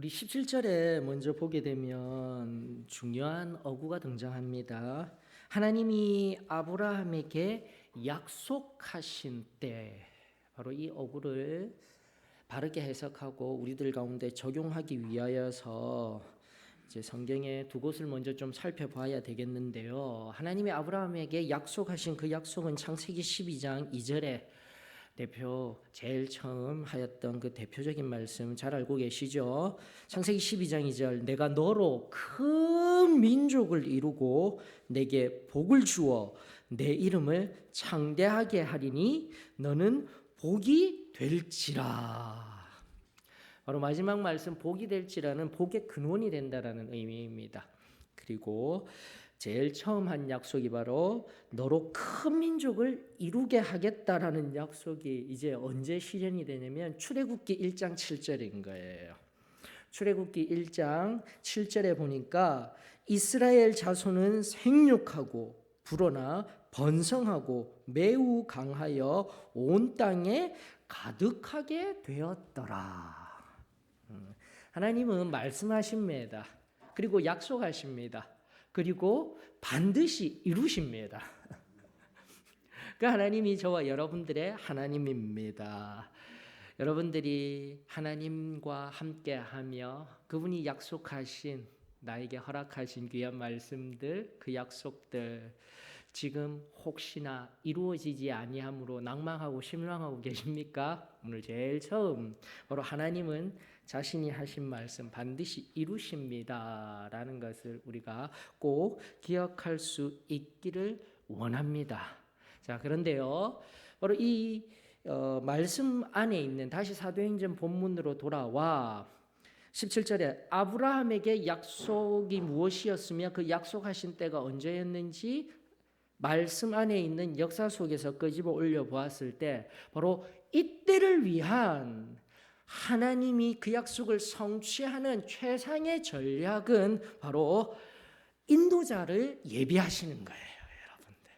우리 17절에 먼저 보게 되면 중요한 어구가 등장합니다. 하나님이 아브라함에게 약속하신 때, 바로 이 어구를 바르게 해석하고 우리들 가운데 적용하기 위하여서 이제 성경에 두 곳을 먼저 좀 살펴봐야 되겠는데요. 하나님이 아브라함에게 약속하신 그 약속은 창세기 12장 2절에 제일 처음 하였던 그 대표적인 말씀 잘 알고 계시죠? 창세기 12장 2절, 내가 너로 큰 민족을 이루고 내게 복을 주어 내 이름을 창대하게 하리니 너는 복이 될지라. 바로 마지막 말씀, 복이 될지라는 복의 근원이 된다라는 의미입니다. 그리고 제일 처음 한 약속이 바로 너로 큰 민족을 이루게 하겠다라는 약속이 이제 언제 실현이 되냐면 출애굽기 1장 7절인 거예요. 출애굽기 1장 7절에 보니까 이스라엘 자손은 생육하고 불어나 번성하고 매우 강하여 온 땅에 가득하게 되었더라. 하나님은 말씀하십니다. 그리고 약속하십니다. 그리고 반드시 이루십니다. 그 하나님이 저와 여러분들의 하나님입니다. 여러분들이 하나님과 함께하며 그분이 약속하신, 나에게 허락하신 귀한 말씀들, 그 약속들 지금 혹시나 이루어지지 아니함으로 낭망하고 실망하고 계십니까? 오늘 제일 처음 바로 하나님은 자신이 하신 말씀 반드시 이루십니다 라는 것을 우리가 꼭 기억할 수 있기를 원합니다. 자, 그런데요, 바로 이 말씀 안에 있는, 다시 사도행전 본문으로 돌아와 17절에 아브라함에게 약속이 무엇이었으며 그 약속하신 때가 언제였는지 말씀 안에 있는 역사 속에서 끄집어 올려 보았을 때 바로 이때를 위한 하나님이 그 약속을 성취하는 최상의 전략은 바로 인도자를 예비하시는 거예요, 여러분들.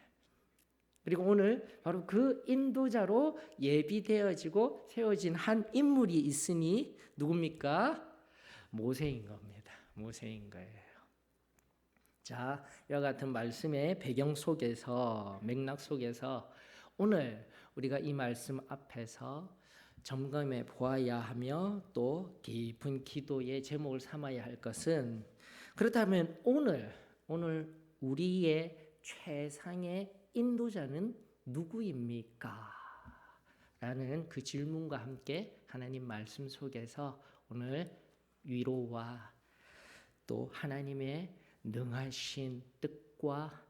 그리고 오늘 바로 그 인도자로 예비되어지고 세워진 한 인물이 있으니 누굽니까? 모세인 겁니다. 모세인 거예요. 자, 이와 같은 말씀의 배경 속에서, 맥락 속에서 오늘 우리가 이 말씀 앞에서 점검해 보아야 하며 또 깊은 기도의 제목을 삼아야 할 것은, 그렇다면 오늘 우리의 최상의 인도자는 누구입니까? 라는 그 질문과 함께 하나님 말씀 속에서 오늘 위로와 또 하나님의 능하신 뜻과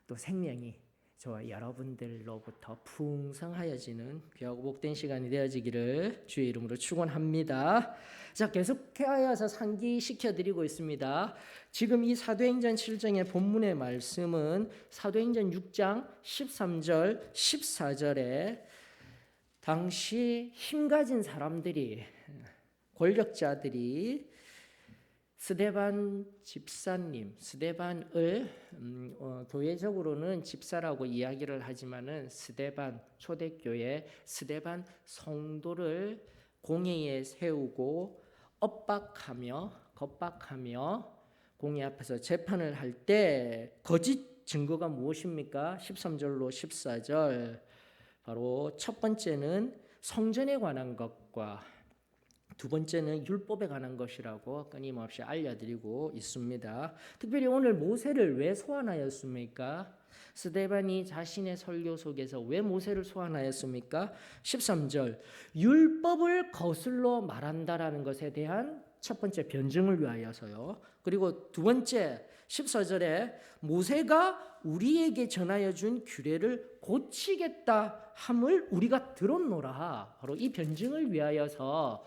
또 생명이 저와 여러분들로부터 풍성하여지는 귀하고 복된 시간이 되어지기를 주의 이름으로 축원합니다. 자, 계속하여서 상기시켜 드리고 있습니다. 지금 이 사도행전 7장의 본문의 말씀은 사도행전 6장 13절 14절에 당시 힘가진 사람들이, 권력자들이 스데반 집사님, 스데반을 교회적으로는 집사라고 이야기를 하지만은 스데반, 초대교회 스데반 성도를 공회에 세우고 겁박하며 공회 앞에서 재판을 할 때 거짓 증거가 무엇입니까? 13절로 14절, 바로 첫 번째는 성전에 관한 것과 두 번째는 율법에 관한 것이라고 끊임없이 알려드리고 있습니다. 특별히 오늘 모세를 왜 소환하였습니까? 스데반이 자신의 설교 속에서 왜 모세를 소환하였습니까? 13절, 율법을 거슬러 말한다라는 것에 대한 첫 번째 변증을 위하여서요. 그리고 두 번째 14절에 모세가 우리에게 전하여 준 규례를 고치겠다 함을 우리가 들었노라. 바로 이 변증을 위하여서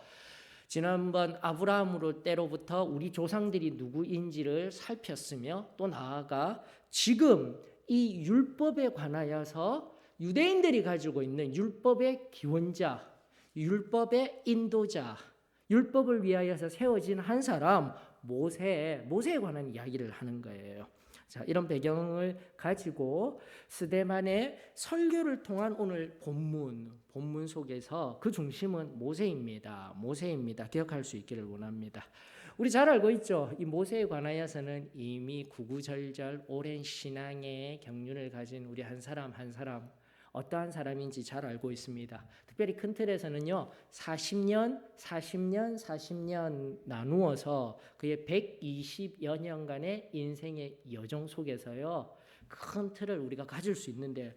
지난번 아브라함으로 때로부터 우리 조상들이 누구인지를 살폈으며 또 나아가 지금 이 율법에 관하여서 유대인들이 가지고 있는 율법의 기원자, 율법의 인도자, 율법을 위하여서 세워진 한 사람 모세에 관한 이야기를 하는 거예요. 자, 이런 배경을 가지고 스데반의 설교를 통한 오늘 본문 속에서 그 중심은 모세입니다. 기억할 수 있기를 원합니다. 우리 잘 알고 있죠. 이 모세에 관하여서는 이미 구구절절 오랜 신앙의 경륜을 가진 우리 한 사람 어떠한 사람인지 잘 알고 있습니다. 특별히 큰 틀에서는요, 40년 나누어서 그의 120여 년간의 인생의 여정 속에서요, 큰 틀을 우리가 가질 수 있는데,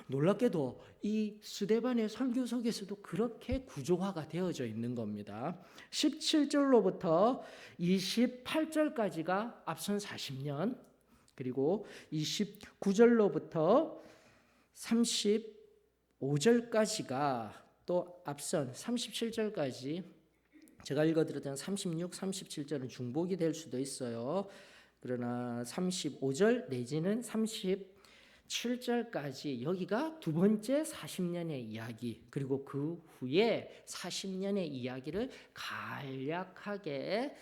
놀랍게도 이 스데반의 설교 속에서도 그렇게 구조화가 되어져 있는 겁니다. 17절로부터 28절까지가 앞선 40년, 그리고 29절로부터 35절까지가 또 앞선 37절까지, 제가 읽어드렸던 36, 37절은 중복이 될 수도 있어요. 그러나 35절 내지는 37절까지 여기가 두 번째 40년의 이야기, 그리고 그 후에 40년의 이야기를 간략하게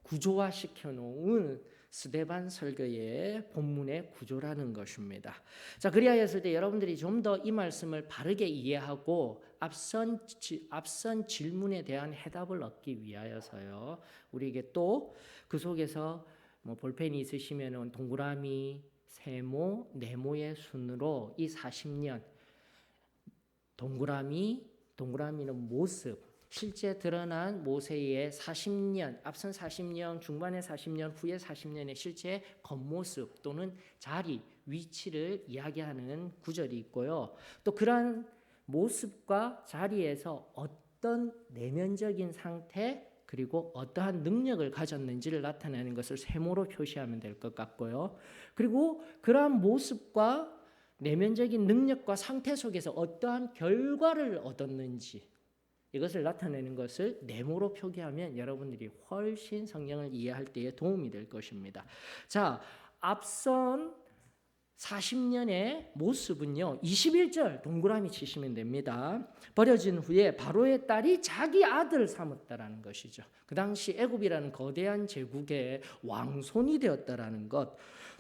구조화시켜 놓은 스데반 설교의 본문의 구조라는 것입니다. 자, 그리하였을 때 여러분들이 좀 더 이 말씀을 바르게 이해하고 앞선 질문에 대한 해답을 얻기 위하여서요, 우리에게 또 그 속에서 볼펜이 있으시면 동그라미, 세모, 네모의 순으로 이 40년, 동그라미는 모습, 실제 드러난 모세의 40년, 앞선 40년, 중반의 40년, 후의 40년의 실제 겉모습 또는 자리, 위치를 이야기하는 구절이 있고요. 또 그러한 모습과 자리에서 어떤 내면적인 상태, 그리고 어떠한 능력을 가졌는지를 나타내는 것을 세모로 표시하면 될 것 같고요. 그리고 그러한 모습과 내면적인 능력과 상태 속에서 어떠한 결과를 얻었는지, 이것을 나타내는 것을 네모로 표기하면 여러분들이 훨씬 성경을 이해할 때에 도움이 될 것입니다. 자, 앞선 40년의 모습은요, 21절 동그라미 치시면 됩니다. 버려진 후에 바로의 딸이 자기 아들을 삼았다라는 것이죠. 그 당시 애굽이라는 거대한 제국의 왕손이 되었다라는 것.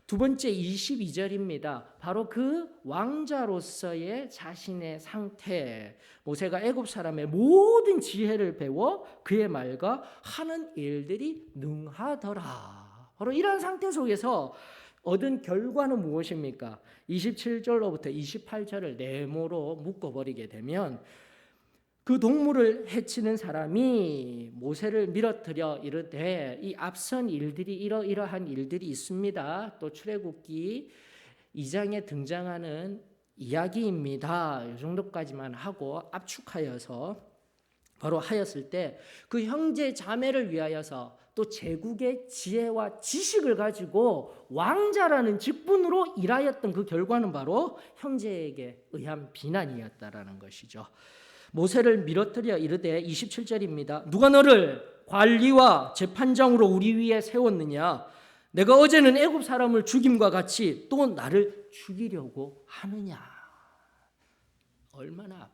두 번째 22절입니다. 바로 그 왕자로서의 자신의 상태, 모세가 애굽 사람의 모든 지혜를 배워 그의 말과 하는 일들이 능하더라. 바로 이런 상태 속에서 얻은 결과는 무엇입니까? 27절로부터 28절을 네모로 묶어버리게 되면 그 동물을 해치는 사람이 모세를 밀어뜨려 이르되 이 앞선 일들이 이러이러한 일들이 있습니다. 또 출애굽기 2장에 등장하는 이야기입니다. 이 정도까지만 하고 압축하여서 바로 하였을 때 그 형제 자매를 위하여서 또 제국의 지혜와 지식을 가지고 왕자라는 직분으로 일하였던 그 결과는 바로 형제에게 의한 비난이었다라는 것이죠. 모세를 밀어뜨려 이르되 27절입니다. 누가 너를 관리와 재판장으로 우리 위에 세웠느냐? 내가 어제는 애굽 사람을 죽임과 같이 또 나를 죽이려고 하느냐? 얼마나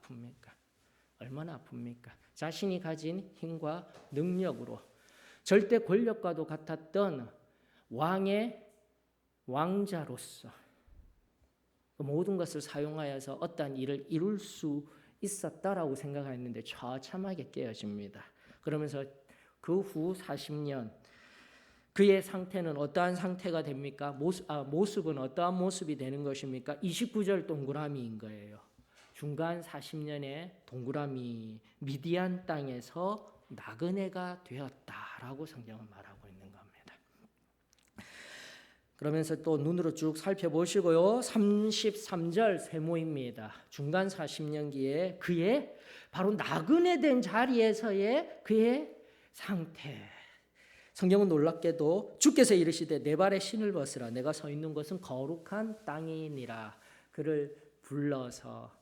아픕니까? 자신이 가진 힘과 능력으로 절대 권력과도 같았던 왕자로서 모든 것을 사용하여서 어떠한 일을 이룰 수 있었다라고 생각했는데 처참하게 깨어집니다. 그러면서 그 후 40년 그의 상태는 어떠한 상태가 됩니까? 모습은 어떠한 모습이 되는 것입니까? 29절 동그라미인 거예요. 중간 40년의 동그라미, 미디안 땅에서 나그네가 되었다라고 성경은 말하고 있는 겁니다. 그러면서 또 눈으로 쭉 살펴보시고요. 33절 세모입니다. 중간 40년기에 그의 바로 나그네 된 자리에서의 그의 상태. 성경은 놀랍게도 주께서 이르시되 내 발에 신을 벗으라. 내가 서 있는 것은 거룩한 땅이니라. 그를 불러서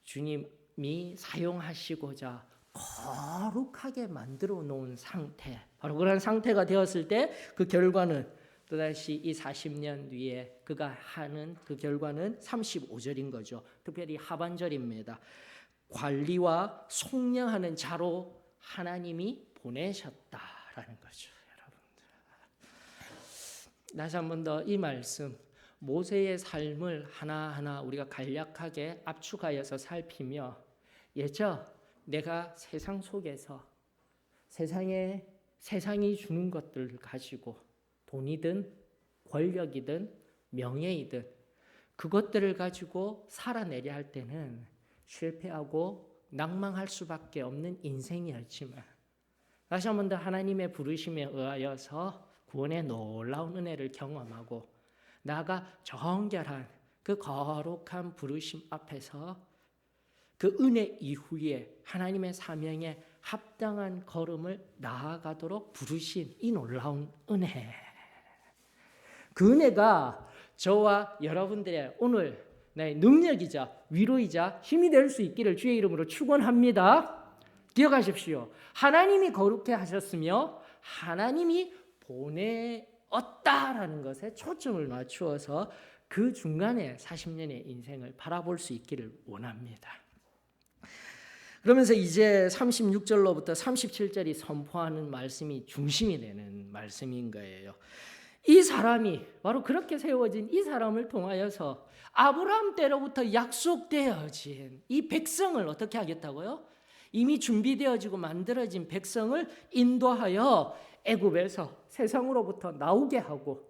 주님이 사용하시고자 거룩하게 만들어 놓은 상태, 바로 그런 상태가 되었을 때 그 결과는 또다시 이 40년 뒤에 그가 하는 그 결과는 35절인 거죠. 특별히 하반절입니다. 관리와 속량하는 자로 하나님이 보내셨다라는 거죠. 여러분들, 다시 한 번 더 이 말씀 모세의 삶을 하나하나 우리가 간략하게 압축하여서 살피며 예저 내가 세상 속에서 세상이 주는 것들을 가지고 돈이든 권력이든 명예이든 그것들을 가지고 살아내려 할 때는 실패하고 낭망할 수밖에 없는 인생이었지만 다시 한 번 더 하나님의 부르심에 의하여서 구원의 놀라운 은혜를 경험하고 나아가 정결한 그 거룩한 부르심 앞에서 그 은혜 이후에 하나님의 사명에 합당한 걸음을 나아가도록 부르신 이 놀라운 은혜. 그 은혜가 저와 여러분들의 오늘 능력이자 위로이자 힘이 될 수 있기를 주의 이름으로 축원합니다. 기억하십시오. 하나님이 거룩해 하셨으며 하나님이 보내었다라는 것에 초점을 맞추어서 그 중간에 40년의 인생을 바라볼 수 있기를 원합니다. 그러면서 이제 36절로부터 37절이 선포하는 말씀이 중심이 되는 말씀인 거예요. 이 사람이 바로 그렇게 세워진 이 사람을 통하여서 아브라함 때로부터 약속되어진 이 백성을 어떻게 하겠다고요? 이미 준비되어지고 만들어진 백성을 인도하여 애굽에서 세상으로부터 나오게 하고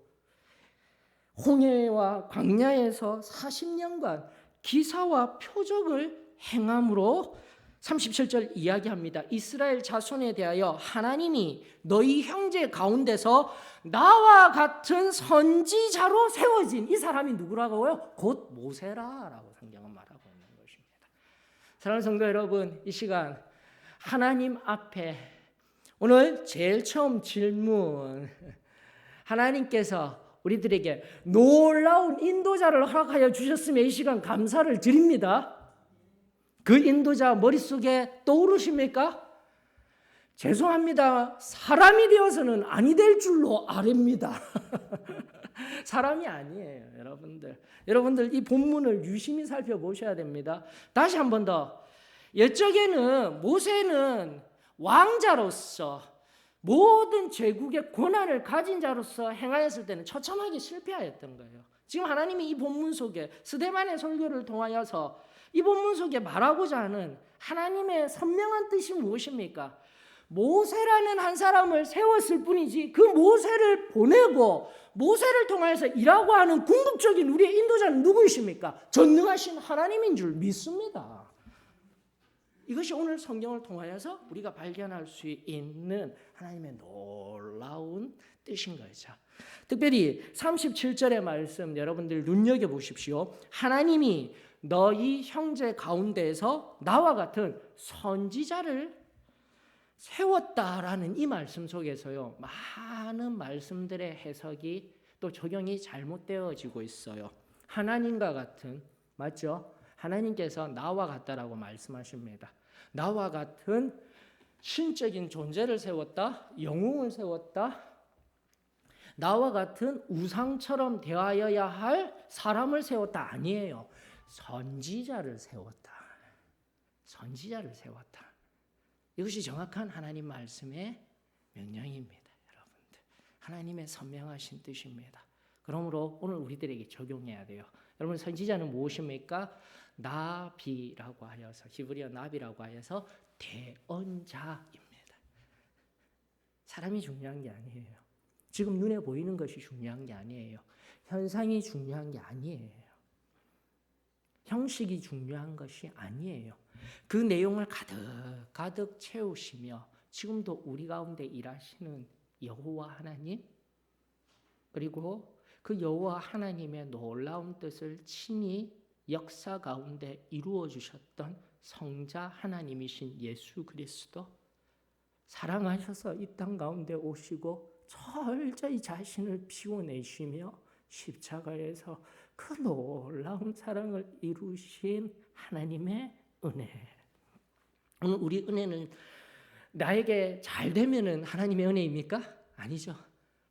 홍해와 광야에서 40년간 기사와 표적을 행함으로 37절 이야기합니다. 이스라엘 자손에 대하여 하나님이 너희 형제 가운데서 나와 같은 선지자로 세워진 이 사람이 누구라고요? 곧 모세라라고 성경은 말하고 있는 것입니다. 사랑하는 성도 여러분, 이 시간 하나님 앞에 오늘 제일 처음 질문, 하나님께서 우리들에게 놀라운 인도자를 허락하여 주셨으며 이 시간 감사를 드립니다. 그 인도자 머릿속에 떠오르십니까? 죄송합니다. 사람이 되어서는 아니 될 줄로 아랍니다. 사람이 아니에요, 여러분들. 여러분들 이 본문을 유심히 살펴보셔야 됩니다. 다시 한 번 더. 옛적에는 모세는 왕자로서 모든 제국의 권한을 가진 자로서 행하였을 때는 처참하게 실패하였던 거예요. 지금 하나님이 이 본문 속에 스데반의 설교를 통하여서 이 본문 속에 말하고자 하는 하나님의 선명한 뜻이 무엇입니까? 모세라는 한 사람을 세웠을 뿐이지 그 모세를 보내고 모세를 통하여서 일하고 하는 궁극적인 우리의 인도자는 누구이십니까? 전능하신 하나님인 줄 믿습니다. 이것이 오늘 성경을 통하여서 우리가 발견할 수 있는 하나님의 놀라운 뜻인 거죠. 특별히 37절의 말씀 여러분들 눈여겨보십시오. 하나님이 너희 형제 가운데에서 나와 같은 선지자를 세웠다라는 이 말씀 속에서요, 많은 말씀들의 해석이 또 적용이 잘못되어지고 있어요. 하나님과 같은, 맞죠? 하나님께서 나와 같다라고 말씀하십니다. 나와 같은 신적인 존재를 세웠다, 영웅을 세웠다, 나와 같은 우상처럼 대하여야 할 사람을 세웠다 아니에요. 선지자를 세웠다. 선지자를 세웠다. 이것이 정확한 하나님 말씀의 명령입니다, 여러분들. 하나님의 선명하신 뜻입니다. 그러므로 오늘 우리들에게 적용해야 돼요. 여러분, 선지자는 무엇입니까? 나비라고 하여서, 히브리어 나비라고 하여서 대언자입니다. 사람이 중요한 게 아니에요. 지금 눈에 보이는 것이 중요한 게 아니에요. 현상이 중요한 게 아니에요. 형식이 중요한 것이 아니에요. 그 내용을 가득 채우시며 지금도 우리 가운데 일하시는 여호와 하나님, 그리고 그 여호와 하나님의 놀라운 뜻을 친히 역사 가운데 이루어 주셨던 성자 하나님이신 예수 그리스도, 사랑하셔서 이 땅 가운데 오시고 철저히 자신을 비워내시며 십자가에서 그 놀라운 사랑을 이루신 하나님의 은혜. 오늘 우리 은혜는 나에게 잘 되면은 하나님의 은혜입니까? 아니죠.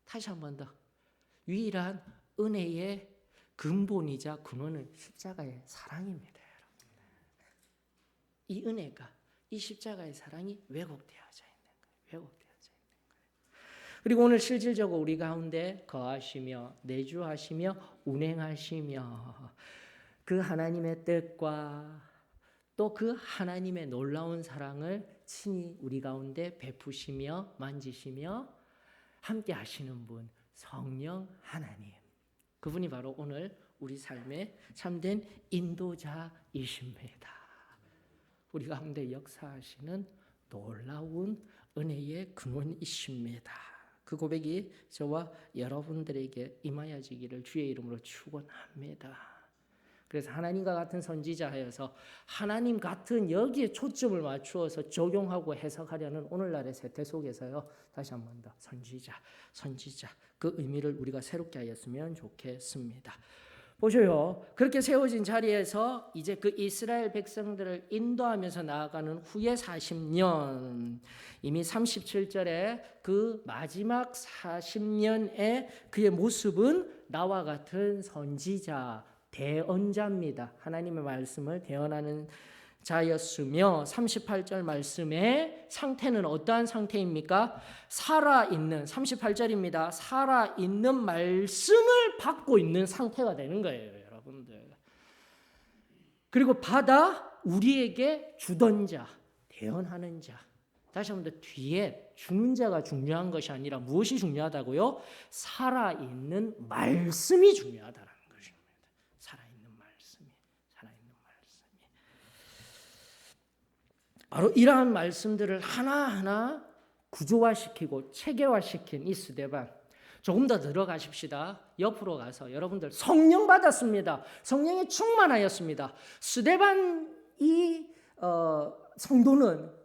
다시 한 번 더. 유일한 은혜의 근본이자 근원은 십자가의 사랑입니다, 여러분. 이 은혜가, 이 십자가의 사랑이 왜곡되어져 있는 거예요. 왜곡되어져 있는 거예요. 그리고 오늘 실질적으로 우리 가운데 거하시며 내주하시며 운행하시며 그 하나님의 뜻과 또 그 하나님의 놀라운 사랑을 친히 우리 가운데 베푸시며 만지시며 함께 하시는 분, 성령 하나님. 그분이 바로 오늘 우리 삶의 참된 인도자이십니다. 우리 가운데 역사하시는 놀라운 은혜의 근원이십니다. 그 고백이 저와 여러분들에게 임하여지기를 주의 이름으로 축원합니다. 그래서 하나님과 같은 선지자하여서 하나님 같은 여기에 초점을 맞추어서 적용하고 해석하려는 오늘날의 세태 속에서요. 다시 한 번 더 선지자 그 의미를 우리가 새롭게 하였으면 좋겠습니다. 보셔요. 그렇게 세워진 자리에서 이제 그 이스라엘 백성들을 인도하면서 나아가는 후에 40년, 이미 37절에 그 마지막 40년의 그의 모습은 나와 같은 선지자, 대언자입니다. 하나님의 말씀을 대언하는 자였으며 38절 말씀의 상태는 어떠한 상태입니까? 살아있는 38절입니다. 살아있는 말씀을 받고 있는 상태가 되는 거예요, 여러분들. 그리고 받아 우리에게 주던 자, 대언하는 자. 다시 한번 더 뒤에 주는 자가 중요한 것이 아니라 무엇이 중요하다고요? 살아있는 말씀이 중요하다라는 것입니다. 살아있는 말씀이. 바로 이러한 말씀들을 하나하나 구조화시키고 체계화시킨 이 스데반. 조금 더 들어가십시다. 옆으로 가서 여러분들 성령 받았습니다. 성령에 충만하였습니다. 스데반 이 성도는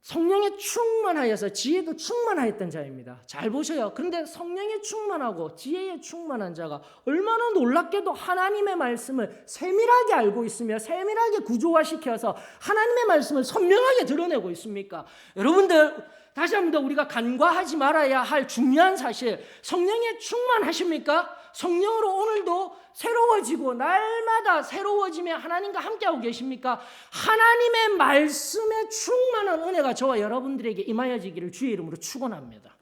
성령에 충만하여서 지혜도 충만하였던 자입니다. 잘 보셔요. 그런데 성령에 충만하고 지혜에 충만한 자가 얼마나 놀랍게도 하나님의 말씀을 세밀하게 알고 있으며 세밀하게 구조화시켜서 하나님의 말씀을 선명하게 드러내고 있습니까? 여러분들 다시 한 번 더 우리가 간과하지 말아야 할 중요한 사실, 성령에 충만하십니까? 성령으로 오늘도 새로워지고 날마다 새로워지며 하나님과 함께하고 계십니까? 하나님의 말씀에 충만한 은혜가 저와 여러분들에게 임하여지기를 주의 이름으로 축원합니다.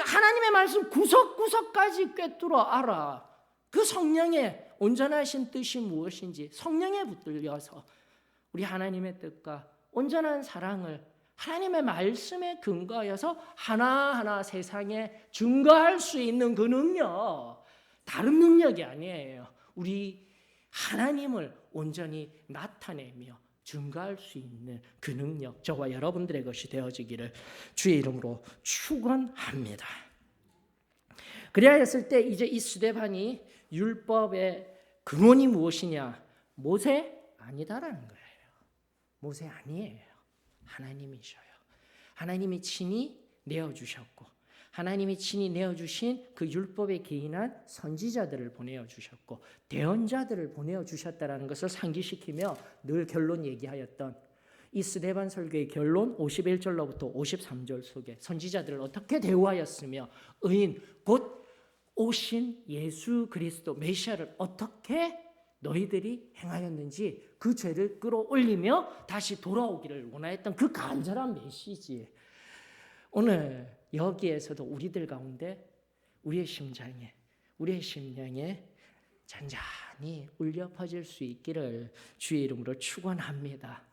하나님의 말씀 구석구석까지 꿰뚫어 알아. 그 성령의 온전하신 뜻이 무엇인지 성령에 붙들려서 우리 하나님의 뜻과 온전한 사랑을 하나님의 말씀에 근거하여서 하나하나 세상에 증거할 수 있는 그 능력, 다른 능력이 아니에요. 우리 하나님을 온전히 나타내며 증거할 수 있는 그 능력, 저와 여러분들의 것이 되어지기를 주의 이름으로 축원합니다. 그래야 했을 때 이제 이 스데반이 율법의 근원이 무엇이냐? 모세 아니다라는 거예요. 모세 아니에요. 하나님이셔요. 하나님이 친히 내어주셨고 하나님이 친히 내어주신 그 율법에 기인한 선지자들을 보내어주셨고 대언자들을 보내어주셨다는 것을 상기시키며 늘 결론 얘기하였던 이 스데반 설교의 결론 51절로부터 53절 속에 선지자들을 어떻게 대우하였으며 의인 곧 오신 예수 그리스도 메시아를 어떻게 너희들이 행하였는지 그 죄를 끌어올리며 다시 돌아오기를 원하였던 그 간절한 메시지. 오늘 여기에서도 우리들 가운데 우리의 심장에 우리의 심령에 잔잔히 울려 퍼질 수 있기를 주의 이름으로 축원합니다.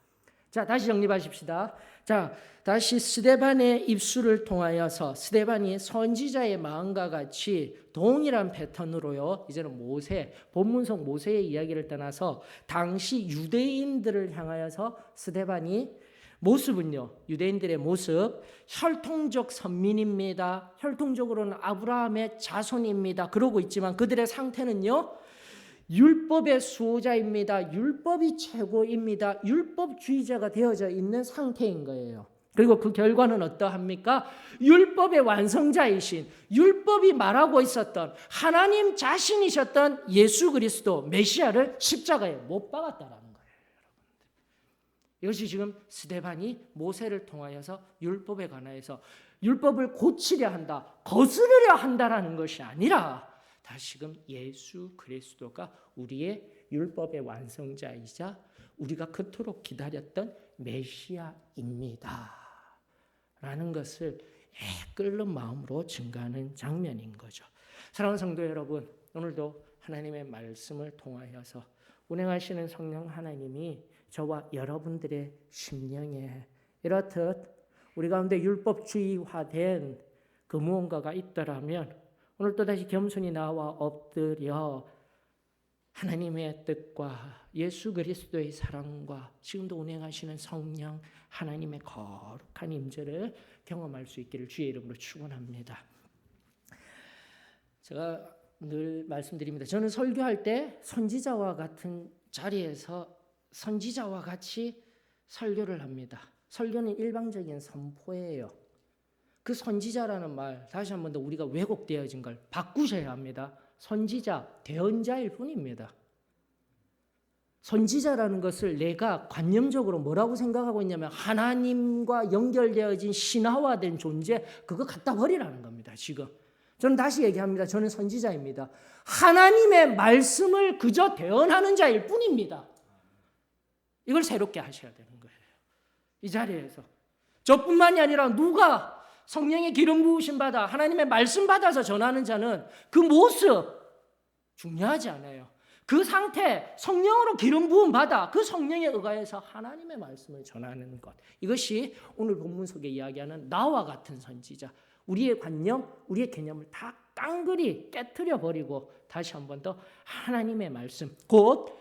자, 다시 정립하십시다. 자, 다시 스데반의 입술을 통하여서 스데반이 선지자의 마음과 같이 동일한 패턴으로요. 이제는 모세, 본문속 모세의 이야기를 떠나서 당시 유대인들을 향하여서 스데반이 모습은요. 유대인들의 모습 혈통적 선민입니다. 혈통적으로는 아브라함의 자손입니다. 그러고 있지만 그들의 상태는요. 율법의 수호자입니다. 율법이 최고입니다. 율법주의자가 되어져 있는 상태인 거예요. 그리고 그 결과는 어떠합니까? 율법의 완성자이신 율법이 말하고 있었던 하나님 자신이셨던 예수 그리스도 메시아를 십자가에 못 박았다라는 거예요. 이것이 지금 스데반이 모세를 통하여서 율법에 관하여서 율법을 고치려 한다, 거스르려 한다라는 것이 아니라 다시금 예수 그리스도가 우리의 율법의 완성자이자 우리가 그토록 기다렸던 메시아입니다 라는 것을 끓는 마음으로 증가하는 장면인 거죠. 사랑하는 성도 여러분, 오늘도 하나님의 말씀을 통하여서 운행하시는 성령 하나님이 저와 여러분들의 심령에 이렇듯 우리 가운데 율법주의화된 그 무언가가 있더라면 오늘 또다시 겸손히 나와 엎드려 하나님의 뜻과 예수 그리스도의 사랑과 지금도 운행하시는 성령 하나님의 거룩한 임재를 경험할 수 있기를 주의 이름으로 축원합니다. 제가 늘 말씀드립니다. 저는 설교할 때 선지자와 같은 자리에서 선지자와 같이 설교를 합니다. 설교는 일방적인 선포예요. 그 선지자라는 말 다시 한 번 더 우리가 왜곡되어진 걸 바꾸셔야 합니다. 선지자, 대언자일 뿐입니다. 선지자라는 것을 내가 관념적으로 뭐라고 생각하고 있냐면 하나님과 연결되어진 신화화된 존재, 그거 갖다 버리라는 겁니다. 지금 저는 다시 얘기합니다. 저는 선지자입니다. 하나님의 말씀을 그저 대언하는 자일 뿐입니다. 이걸 새롭게 하셔야 되는 거예요. 이 자리에서 저뿐만이 아니라 누가 성령의 기름 부으심 받아 하나님의 말씀 받아서 전하는 자는 그 모습 중요하지 않아요. 그 상태, 성령으로 기름 부음 받아 그 성령에 의하여서 하나님의 말씀을 전하는 것, 이것이 오늘 본문 속에 이야기하는 나와 같은 선지자, 우리의 관념, 우리의 개념을 다 깡그리 깨트려 버리고 다시 한 번 더 하나님의 말씀, 곧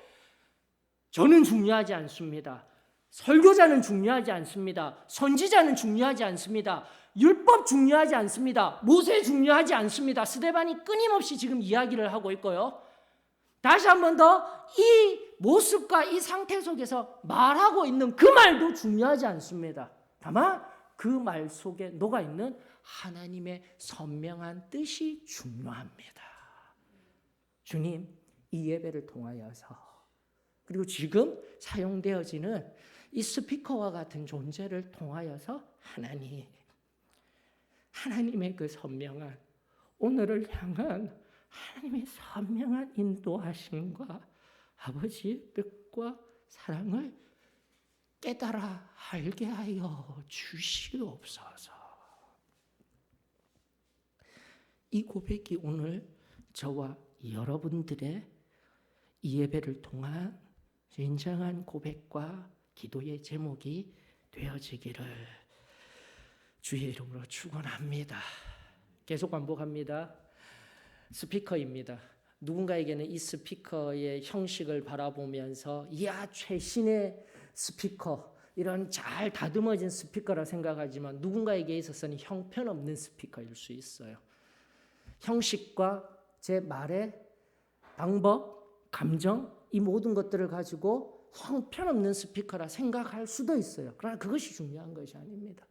저는 중요하지 않습니다. 설교자는 중요하지 않습니다. 선지자는 중요하지 않습니다. 율법 중요하지 않습니다. 모세 중요하지 않습니다. 스데반이 끊임없이 지금 이야기를 하고 있고요. 다시 한 번 더 이 모습과 이 상태 속에서 말하고 있는 그 말도 중요하지 않습니다. 다만 그 말 속에 녹아있는 하나님의 선명한 뜻이 중요합니다. 주님, 이 예배를 통하여서 그리고 지금 사용되어지는 이 스피커와 같은 존재를 통하여서 하나님의 그 선명한, 오늘을 향한 하나님의 선명한 인도하심과 아버지의 뜻과 사랑을 깨달아 알게 하여 주시옵소서. 이 고백이 오늘 저와 여러분들의 이 예배를 통한 진정한 고백과 기도의 제목이 되어지기를 주의 이름으로 축원합니다. 계속 반복합니다. 스피커입니다. 누군가에게는 이 스피커의 형식을 바라보면서 이야 최신의 스피커, 이런 잘 다듬어진 스피커라 생각하지만 누군가에게 있어서는 형편없는 스피커일 수 있어요. 형식과 제 말의 방법, 감정, 이 모든 것들을 가지고 형편없는 스피커라 생각할 수도 있어요. 그러나 그것이 중요한 것이 아닙니다.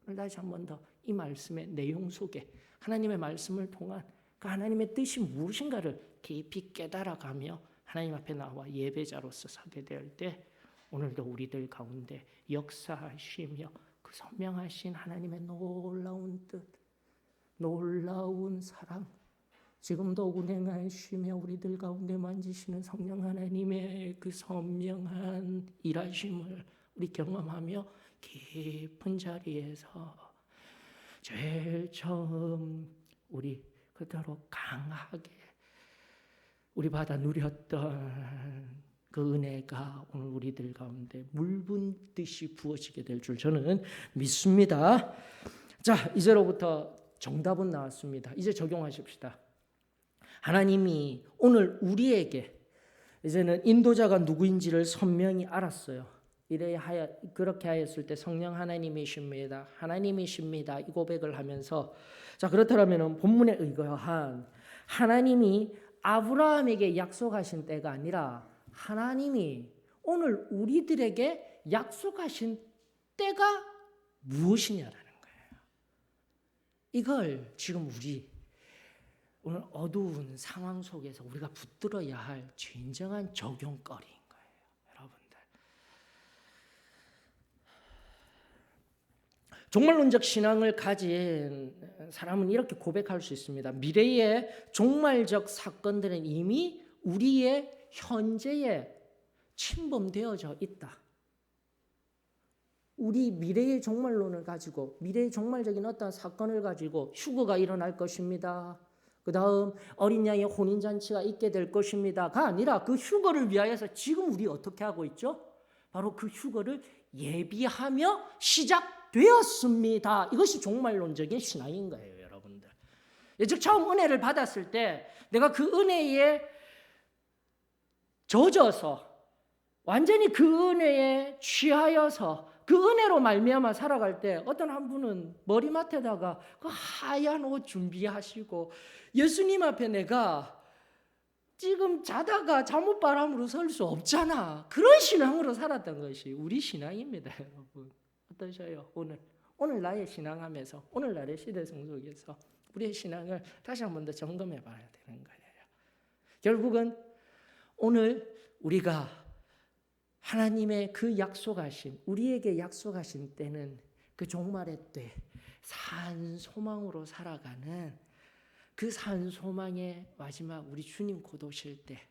오늘 다시 한 번 더 이 말씀의 내용 속에 하나님의 말씀을 통한 그 하나님의 뜻이 무엇인가를 깊이 깨달아가며 하나님 앞에 나와 예배자로서 서게 될 때 오늘도 우리들 가운데 역사하시며 그 선명하신 하나님의 놀라운 뜻, 놀라운 사랑, 지금도 운행하시며 우리들 가운데 만지시는 성령 하나님의 그 선명한 일하심을 우리 경험하며 깊은 자리에서 제일 처음 우리 그대로 강하게 우리 받아 누렸던 그 은혜가 오늘 우리들 가운데 물 붓듯이 부어지게 될 줄 저는 믿습니다. 자, 이제로부터 정답은 나왔습니다. 이제 적용하십시다. 하나님이 오늘 우리에게 이제는 인도자가 누구인지를 선명히 알았어요. 그렇게 하였을 때 성령 하나님이십니다. 하나님이십니다. 이 고백을 하면서 자, 그렇다면 본문에 의거한 하나님이 아브라함에게 약속하신 때가 아니라 하나님이 오늘 우리들에게 약속하신 때가 무엇이냐라는 거예요. 이걸 지금 우리 오늘 어두운 상황 속에서 우리가 붙들어야 할 진정한 적용거리인 거예요. 여러분들. 종말론적 신앙을 가진 사람은 이렇게 고백할 수 있습니다. 미래의 종말적 사건들은 이미 우리의 현재에 침범되어져 있다. 우리 미래의 종말론을 가지고 미래의 종말적인 어떤 사건을 가지고 휴거가 일어날 것입니다. 그 다음 어린 양의 혼인잔치가 있게 될 것입니다가 아니라 그 휴거를 위하여서 지금 우리 어떻게 하고 있죠? 바로 그 휴거를 예비하며 시작되었습니다. 이것이 종말론적인 신앙인 거예요, 여러분들. 즉 처음 은혜를 받았을 때 내가 그 은혜에 젖어서 완전히 그 은혜에 취하여서 그 은혜로 말미암아 살아갈 때 어떤 한 분은 머리맡에다가 그 하얀 옷 준비하시고 예수님 앞에 내가 지금 자다가 잠옷바람으로 설 수 없잖아. 그런 신앙으로 살았던 것이 우리 신앙입니다, 여러분. 어떠셔요? 오늘 나의 신앙하면서 오늘날의 시대성 속에서 우리의 신앙을 다시 한 번 더 점검해 봐야 되는 거예요. 결국은 오늘 우리가 하나님의 그 약속하신 우리에게 약속하신 때는 그 종말의 때 산소망으로 살아가는 그 산소망의 마지막 우리 주님 곧 오실 때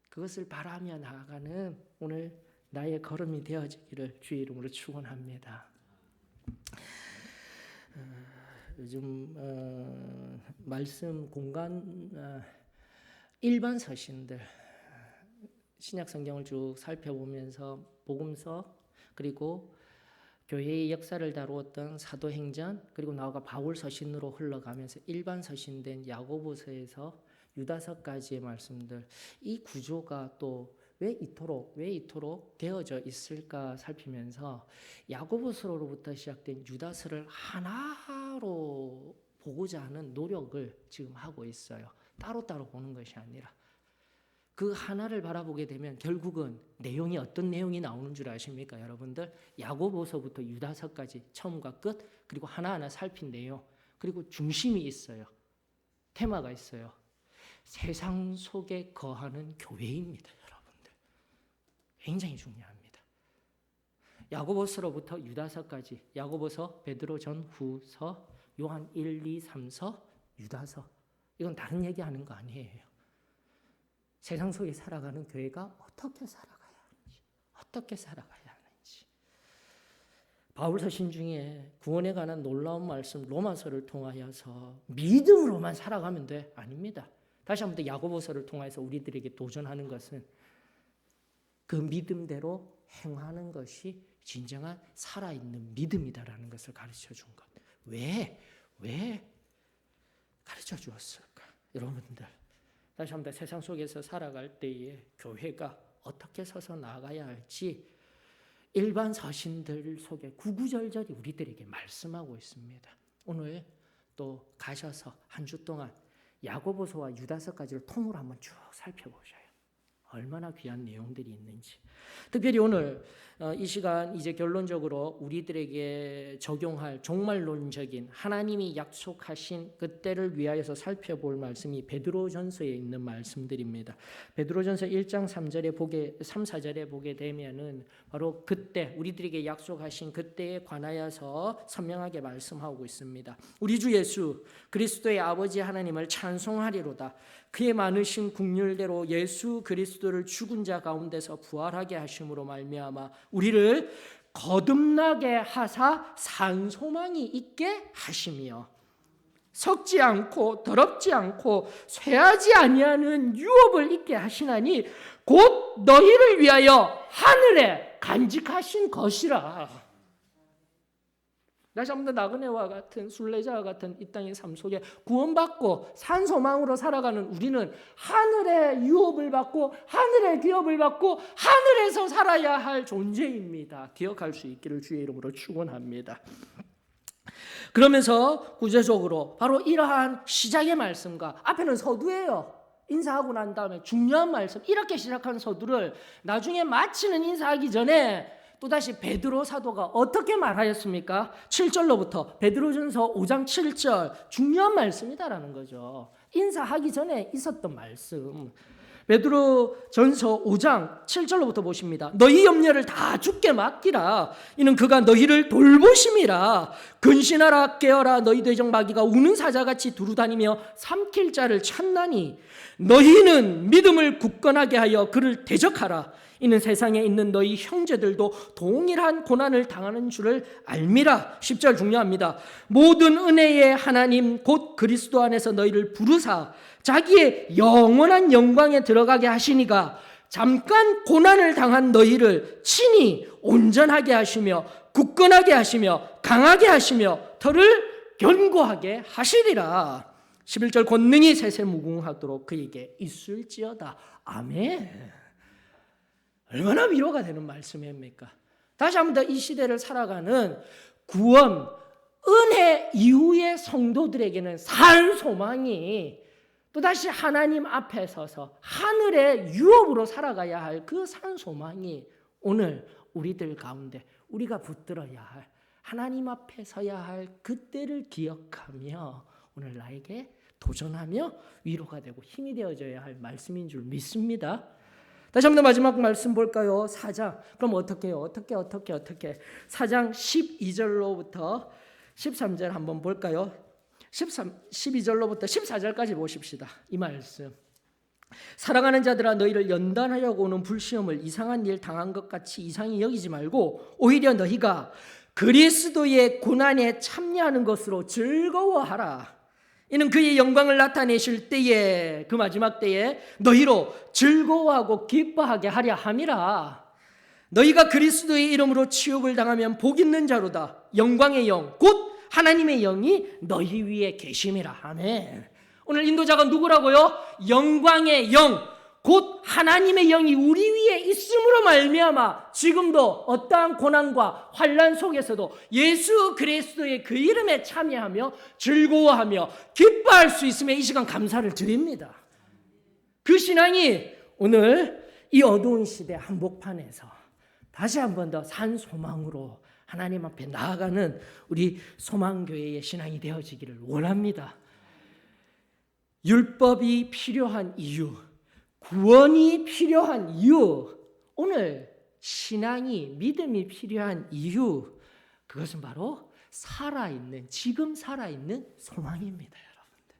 그것을 바라며 나아가는 오늘 나의 걸음이 되어지기를 주의 이름으로 축원합니다. 요즘 말씀 공간 일반 서신들 신약 성경을 쭉 살펴보면서 복음서 그리고 교회의 역사를 다루었던 사도행전 그리고 나아가 바울 서신으로 흘러가면서 일반 서신된 야고보서에서 유다서까지의 말씀들 이 구조가 또 왜 이토록 되어져 있을까 살피면서 야고보서로부터 시작된 유다서를 하나로 보고자 하는 노력을 지금 하고 있어요. 따로따로 보는 것이 아니라 그 하나를 바라보게 되면 결국은 내용이 어떤 내용이 나오는 줄 아십니까, 여러분들? 야고보서부터 유다서까지 처음과 끝 그리고 하나하나 살핀 내용 그리고 중심이 있어요. 테마가 있어요. 세상 속에 거하는 교회입니다, 여러분들. 굉장히 중요합니다. 야고보서로부터 유다서까지 야고보서, 베드로 전후서, 요한 1, 2, 3서, 유다서 이건 다른 얘기하는 거 아니에요. 세상 속에 살아가는 교회가 어떻게 살아가야 하는지, 어떻게 살아가야 하는지. 바울 서신 중에 구원에 관한 놀라운 말씀 로마서를 통하여서 믿음으로만 살아가면 돼? 아닙니다. 다시 한번 더 야고보서를 통해서 우리들에게 도전하는 것은 그 믿음대로 행하는 것이 진정한 살아있는 믿음이다라는 것을 가르쳐 준 것. 왜 가르쳐 주었을까? 여러분들 다시 한번 세상 속에서 살아갈 때에 교회가 어떻게 서서 나아가야 할지 일반 서신들 속에 구구절절히 우리들에게 말씀하고 있습니다. 오늘 또 가셔서 한 주 동안 야고보서와 유다서까지를 통으로 한번 쭉 살펴보셔요. 얼마나 귀한 내용들이 있는지. 특별히 오늘 이 시간 이제 결론적으로 우리들에게 적용할 종말론적인 하나님이 약속하신 그때를 위하여서 살펴볼 말씀이 베드로전서에 있는 말씀들입니다. 베드로전서 1장 3, 4절에 보게 되면은 바로 그때 우리들에게 약속하신 그때에 관하여서 선명하게 말씀하고 있습니다. 우리 주 예수 그리스도의 아버지 하나님을 찬송하리로다. 그의 많으신 긍휼대로 예수 그리스도를 죽은 자 가운데서 부활하게 하심으로 말미암아 우리를 거듭나게 하사 산소망이 있게 하시며 썩지 않고 더럽지 않고 쇠하지 아니하는 유업을 있게 하시나니 곧 너희를 위하여 하늘에 간직하신 것이라. 다시 한번 더 나그네와 같은 순례자와 같은 이 땅의 삶 속에 구원받고 산소망으로 살아가는 우리는 하늘의 유업을 받고 하늘의 기업을 받고 하늘에서 살아야 할 존재입니다. 기억할 수 있기를 주의 이름으로 축원합니다. 그러면서 구체적으로 바로 이러한 시작의 말씀과 앞에는 서두예요. 인사하고 난 다음에 중요한 말씀 이렇게 시작한 서두를 나중에 마치는 인사하기 전에 또다시 베드로 사도가 어떻게 말하였습니까? 7절로부터 베드로전서 5장 7절 중요한 말씀이다라는 거죠. 인사하기 전에 있었던 말씀. 베드로전서 5장 7절로부터 보십니다. 너희 염려를 다 주께 맡기라. 이는 그가 너희를 돌보심이라. 근신하라 깨어라. 너희 대적 마귀가 우는 사자같이 두루다니며 삼킬 자를 찾나니 너희는 믿음을 굳건하게 하여 그를 대적하라. 이는 세상에 있는 너희 형제들도 동일한 고난을 당하는 줄을 알미라. 10절 중요합니다. 모든 은혜의 하나님 곧 그리스도 안에서 너희를 부르사 자기의 영원한 영광에 들어가게 하시니가 잠깐 고난을 당한 너희를 친히 온전하게 하시며 굳건하게 하시며 강하게 하시며 터를 견고하게 하시리라. 11절 권능이 세세무궁하도록 그에게 있을지어다. 아멘. 얼마나 위로가 되는 말씀입니까? 다시 한번 더 이 시대를 살아가는 구원, 은혜 이후의 성도들에게는 살 소망이 또다시 하나님 앞에 서서 하늘의 유업으로 살아가야 할 그 산 소망이 오늘 우리들 가운데 우리가 붙들어야 할 하나님 앞에 서야 할 그때를 기억하며 오늘 나에게 도전하며 위로가 되고 힘이 되어져야 할 말씀인 줄 믿습니다. 다시 한번 마지막 말씀 볼까요? 4장. 그럼 어떻게 해요? 어떻게 4장 12절로부터 13절 한번 볼까요? 12절로부터 14절까지 보십시다. 이 말씀. 사랑하는 자들아 너희를 연단하려고 오는 불시험을 이상한 일 당한 것 같이 이상히 여기지 말고 오히려 너희가 그리스도의 고난에 참여하는 것으로 즐거워하라. 이는 그의 영광을 나타내실 때에 그 마지막 때에 너희로 즐거워하고 기뻐하게 하려 함이라. 너희가 그리스도의 이름으로 치욕을 당하면 복 있는 자로다. 영광의 영 곧 하나님의 영이 너희 위에 계심이라. 아멘. 오늘 인도자가 누구라고요? 영광의 영 곧 하나님의 영이 우리 위에 있음으로 말미암아 지금도 어떠한 고난과 환난 속에서도 예수 그리스도의 그 이름에 참여하며 즐거워하며 기뻐할 수 있음에 이 시간 감사를 드립니다. 그 신앙이 오늘 이 어두운 시대 한복판에서 다시 한 번 더 산 소망으로 하나님 앞에 나아가는 우리 소망교회의 신앙이 되어지기를 원합니다. 율법이 필요한 이유, 구원이 필요한 이유, 오늘 신앙이 믿음이 필요한 이유, 그것은 바로 살아있는 지금 살아있는 소망입니다. 여러분들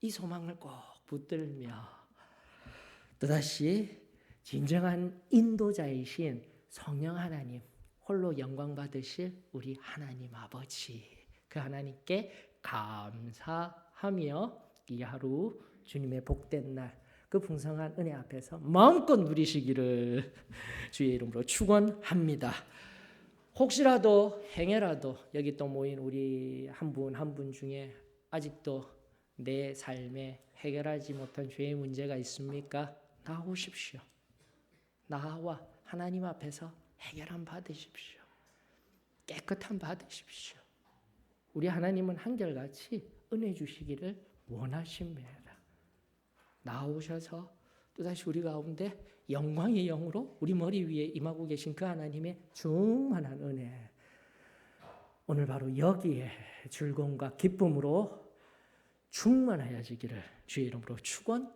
이 소망을 꼭 붙들며 또다시 진정한 인도자이신 성령 하나님 홀로 영광 받으실 우리 하나님 아버지 그 하나님께 감사하며 이 하루 주님의 복된 날 그 풍성한 은혜 앞에서 마음껏 누리시기를 주의 이름으로 축원합니다. 혹시라도 행여라도 여기 또 모인 우리 한 분 한 분 중에 아직도 내 삶에 해결하지 못한 죄의 문제가 있습니까? 나오십시오. 나와 하나님 앞에서 해결함 받으십시오. 깨끗함 받으십시오. 우리 하나님은 한결같이 은혜 주시기를 원하십니다. 나오셔서 또다시 우리 가운데 영광의 영으로 우리 머리 위에 임하고 계신 그 하나님의 충만한 은혜 오늘 바로 여기에 즐거움과 기쁨으로 충만하여지기를 주의 이름으로 축원합니다.